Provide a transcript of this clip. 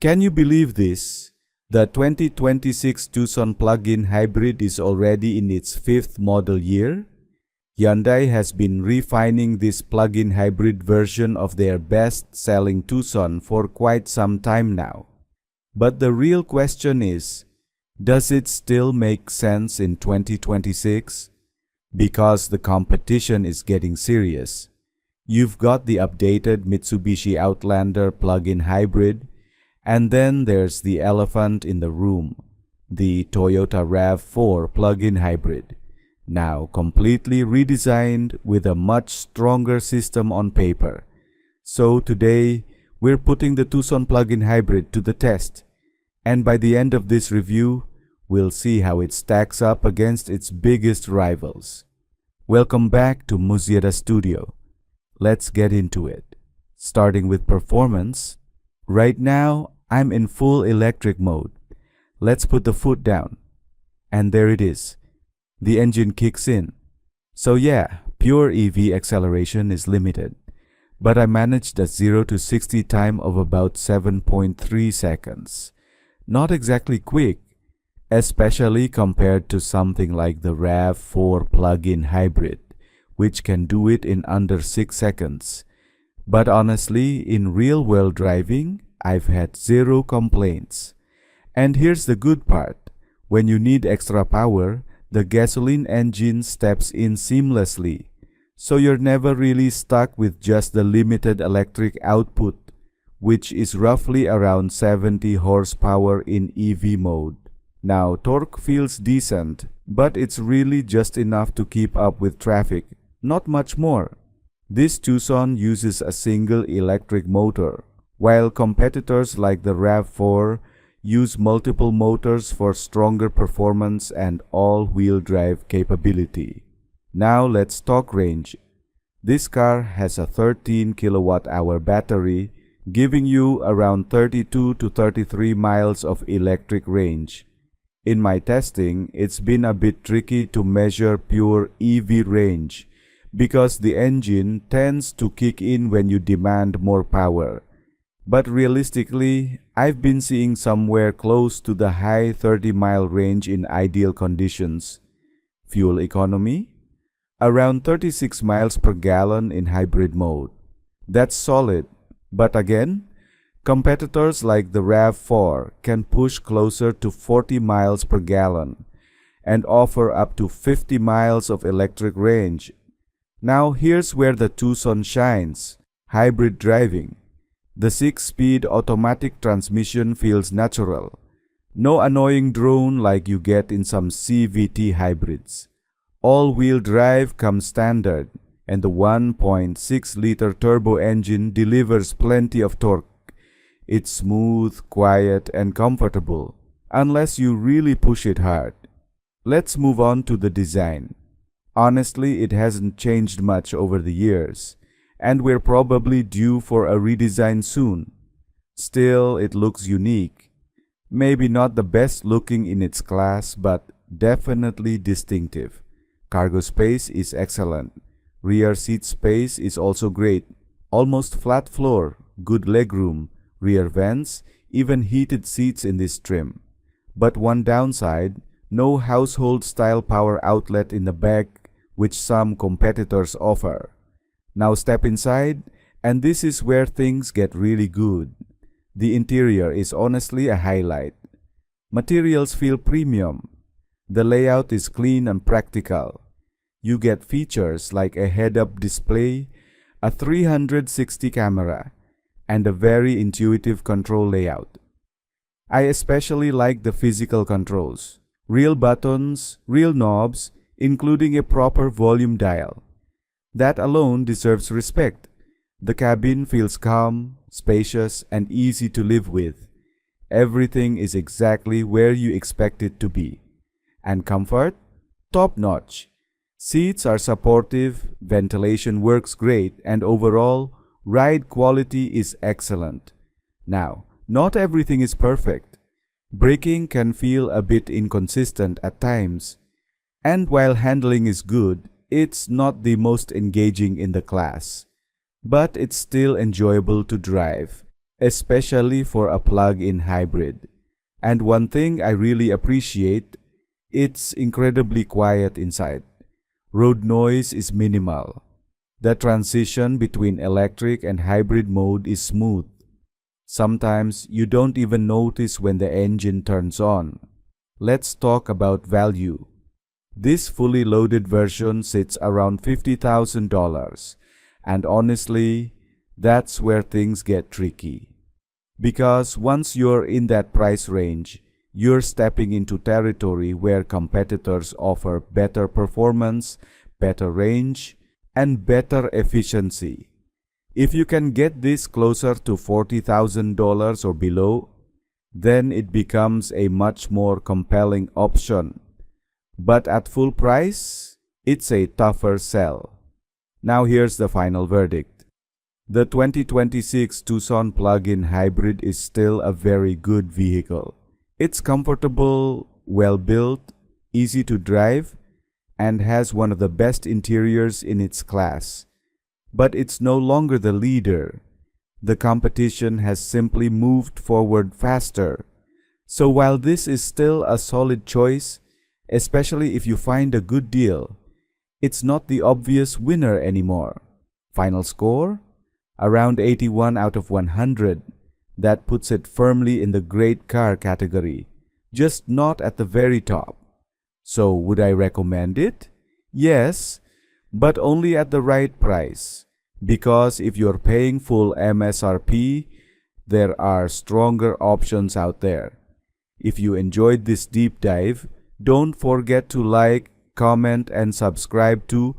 Can you believe this? The 2026 Tucson plug-in hybrid is already in its fifth model year. Hyundai has been refining this plug-in hybrid version of their best-selling Tucson for quite some time now. But the real question is, does it still make sense in 2026? Because the competition is getting serious. You've got the updated Mitsubishi Outlander plug-in hybrid, and then there's the elephant in the room, the Toyota RAV4 plug-in hybrid, now completely redesigned with a much stronger system on paper. So today, we're putting the Tucson plug-in hybrid to the test, and by the end of this review, we'll see how it stacks up against its biggest rivals. Welcome back to Muziada Studio. Let's get into it. Starting with performance, right now I'm in full electric mode. Let's put the foot down. And there it is. The engine kicks in. So yeah, pure EV acceleration is limited. But I managed a 0 to 60 time of about 7.3 seconds. Not exactly quick, especially compared to something like the RAV4 plug-in hybrid, which can do it in under 6 seconds. But honestly, in real-world driving, I've had zero complaints. And here's the good part. When you need extra power, the gasoline engine steps in seamlessly. So you're never really stuck with just the limited electric output, which is roughly around 70 horsepower in EV mode. Now, torque feels decent, but it's really just enough to keep up with traffic. Not much more. This Tucson uses a single electric motor, while competitors like the RAV4 use multiple motors for stronger performance and all-wheel drive capability. Now let's talk range. This car has a 13 kilowatt-hour battery, giving you around 32 to 33 miles of electric range. In my testing, it's been a bit tricky to measure pure EV range, because the engine tends to kick in when you demand more power. But realistically, I've been seeing somewhere close to the high 30-mile range in ideal conditions. Fuel economy? Around 36 miles per gallon in hybrid mode. That's solid, but again, competitors like the RAV4 can push closer to 40 miles per gallon and offer up to 50 miles of electric range. Now here's where the Tucson shines. Hybrid driving. The 6-speed automatic transmission feels natural. No annoying drone like you get in some CVT hybrids. All-wheel drive comes standard, and the 1.6-liter turbo engine delivers plenty of torque. It's smooth, quiet, and comfortable, unless you really push it hard. Let's move on to the design. Honestly, it hasn't changed much over the years, and we're probably due for a redesign soon. Still, it looks unique. Maybe not the best looking in its class, but definitely distinctive. Cargo space is excellent. Rear seat space is also great. Almost flat floor, good legroom, rear vents, even heated seats in this trim. But one downside, no household-style power outlet in the back, which some competitors offer. Now step inside, and this is where things get really good. The interior is honestly a highlight. Materials feel premium. The layout is clean and practical. You get features like a head-up display, a 360 camera, and a very intuitive control layout. I especially like the physical controls. Real buttons, real knobs, including a proper volume dial. That alone deserves respect. The cabin feels calm, spacious, and easy to live with. Everything is exactly where you expect it to be. And comfort? Top-notch. Seats are supportive, ventilation works great, and overall, ride quality is excellent. Now, not everything is perfect. Braking can feel a bit inconsistent at times. And while handling is good, it's not the most engaging in the class. But it's still enjoyable to drive. especially for a plug-in hybrid. And one thing I really appreciate, it's incredibly quiet inside. Road noise is minimal. The transition between electric and hybrid mode is smooth. Sometimes you don't even notice when the engine turns on. Let's talk about value. This fully loaded version sits around $50,000, and honestly, that's where things get tricky. Because once you're in that price range, you're stepping into territory where competitors offer better performance, better range, and better efficiency. If you can get this closer to $40,000 or below, then it becomes a much more compelling option. But at full price, it's a tougher sell. Now here's the final verdict. The 2026 Tucson plug-in hybrid is still a very good vehicle. It's comfortable, well-built, easy to drive, and has one of the best interiors in its class. But it's no longer the leader. The competition has simply moved forward faster. So while this is still a solid choice, especially if you find a good deal, it's not the obvious winner anymore. Final score? Around 81 out of 100. That puts it firmly in the great car category, just not at the very top. So would I recommend it? Yes, but only at the right price. Because if you're paying full MSRP, there are stronger options out there. If you enjoyed this deep dive, don't forget to like, comment, and subscribe to